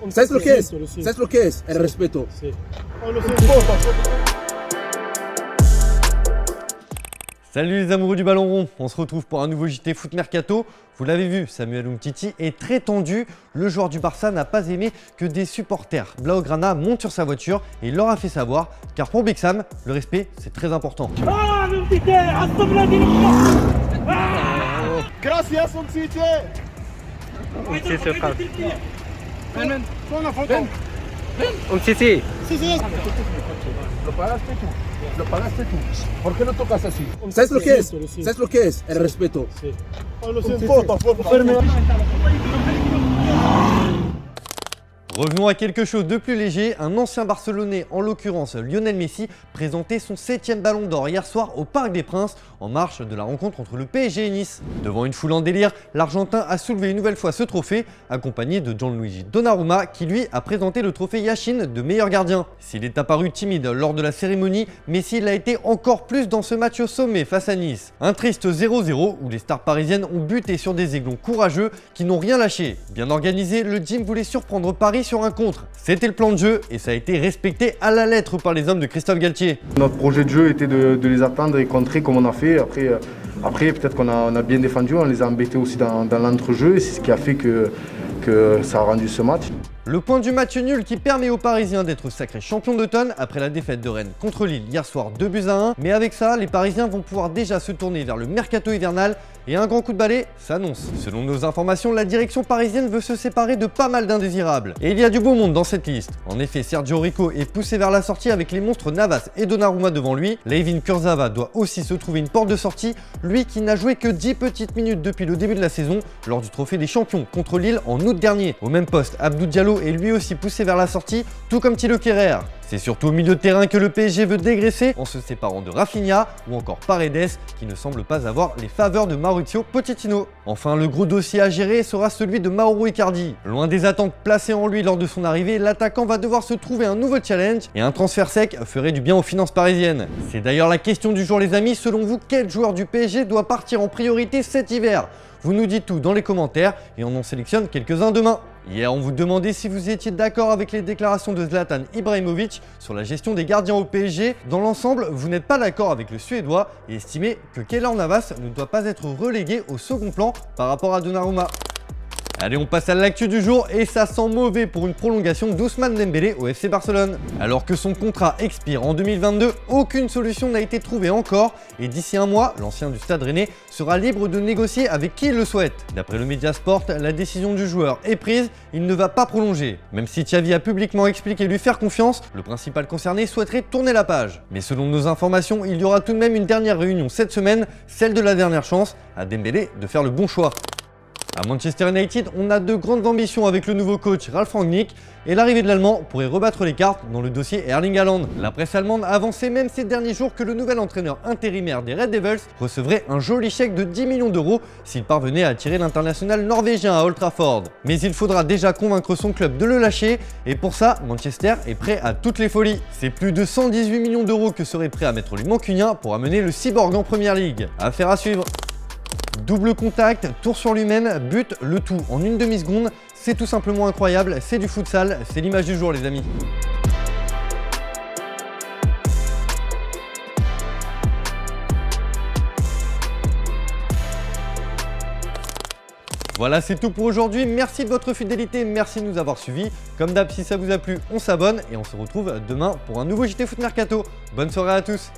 ¿Sabes lo que es? ¿Sabes lo que es? El respeto. Salut les amoureux du ballon rond, on se retrouve pour un nouveau JT Foot Mercato. Vous l'avez vu, Samuel Umtiti est très tendu. Le joueur du Barça n'a pas aimé que des supporters Blaugrana montent sur sa voiture et il leur a fait savoir, car pour Big Sam, le respect c'est très important. Gracias, Umtiti. Umtiti. Lo pagaste tú. ¿Por qué lo tocas así? ¿Sabes lo que es? ¿Sabes lo que es? El respeto. Revenons à quelque chose de plus léger, un ancien Barcelonais, en l'occurrence Lionel Messi, présentait son 7e ballon d'or hier soir au Parc des Princes, en marge de la rencontre entre le PSG et Nice. Devant une foule en délire, l'Argentin a soulevé une nouvelle fois ce trophée, accompagné de Gianluigi Donnarumma, qui lui a présenté le trophée Yashin de meilleur gardien. S'il est apparu timide lors de la cérémonie, Messi l'a été encore plus dans ce match au sommet face à Nice. Un triste 0-0 où les stars parisiennes ont buté sur des aiglons courageux qui n'ont rien lâché. Bien organisé, le Gym voulait surprendre Paris sur un contre. C'était le plan de jeu et ça a été respecté à la lettre par les hommes de Christophe Galtier. Notre projet de jeu était de les attendre et contrer comme on a fait. Après peut-être qu'on a bien défendu, on les a embêtés aussi dans l'entrejeu et c'est ce qui a fait que ça a rendu ce match. Le point du match nul qui permet aux Parisiens d'être sacrés champions d'automne après la défaite de Rennes contre Lille hier soir 2-1. Mais avec ça, les Parisiens vont pouvoir déjà se tourner vers le mercato hivernal et un grand coup de balai s'annonce. Selon nos informations, la direction parisienne veut se séparer de pas mal d'indésirables. Et il y a du beau monde dans cette liste. En effet, Sergio Rico est poussé vers la sortie avec les monstres Navas et Donnarumma devant lui. Layvin Kurzawa doit aussi se trouver une porte de sortie, lui qui n'a joué que 10 petites minutes depuis le début de la saison lors du trophée des champions contre Lille en août dernier. Au même poste, Abdou Diallo est lui aussi poussé vers la sortie, tout comme Thilo Kehrer. C'est surtout au milieu de terrain que le PSG veut dégraisser en se séparant de Rafinha ou encore Paredes qui ne semble pas avoir les faveurs de Mauricio Pochettino. Enfin, le gros dossier à gérer sera celui de Mauro Icardi. Loin des attentes placées en lui lors de son arrivée, l'attaquant va devoir se trouver un nouveau challenge et un transfert sec ferait du bien aux finances parisiennes. C'est d'ailleurs la question du jour les amis, selon vous, quel joueur du PSG doit partir en priorité cet hiver? Vous nous dites tout dans les commentaires et on en sélectionne quelques-uns demain. Hier, on vous demandait si vous étiez d'accord avec les déclarations de Zlatan Ibrahimovic sur la gestion des gardiens au PSG. Dans l'ensemble, vous n'êtes pas d'accord avec le Suédois et estimez que Keylor Navas ne doit pas être relégué au second plan par rapport à Donnarumma. Allez, on passe à l'actu du jour et ça sent mauvais pour une prolongation d'Ousmane Dembélé au FC Barcelone. Alors que son contrat expire en 2022, aucune solution n'a été trouvée encore et d'ici un mois, l'ancien du Stade Rennais sera libre de négocier avec qui il le souhaite. D'après le Mediasport, la décision du joueur est prise, il ne va pas prolonger. Même si Xavi a publiquement expliqué lui faire confiance, le principal concerné souhaiterait tourner la page. Mais selon nos informations, il y aura tout de même une dernière réunion cette semaine, celle de la dernière chance à Dembélé de faire le bon choix. À Manchester United, on a de grandes ambitions avec le nouveau coach Ralf Rangnick et l'arrivée de l'Allemand pourrait rebattre les cartes dans le dossier Erling Haaland. La presse allemande a avancé même ces derniers jours que le nouvel entraîneur intérimaire des Red Devils recevrait un joli chèque de 10 millions d'euros s'il parvenait à attirer l'international norvégien à Old Trafford. Mais il faudra déjà convaincre son club de le lâcher et pour ça, Manchester est prêt à toutes les folies. C'est plus de 118 millions d'euros que serait prêt à mettre les Mancuniens pour amener le Cyborg en Première Ligue. Affaire à suivre. Double contact, tour sur lui-même, but, le tout en une demi-seconde. C'est tout simplement incroyable, c'est du futsal, c'est l'image du jour les amis. Voilà, c'est tout pour aujourd'hui. Merci de votre fidélité, merci de nous avoir suivis. Comme d'hab, si ça vous a plu, on s'abonne et on se retrouve demain pour un nouveau JT Foot Mercato. Bonne soirée à tous.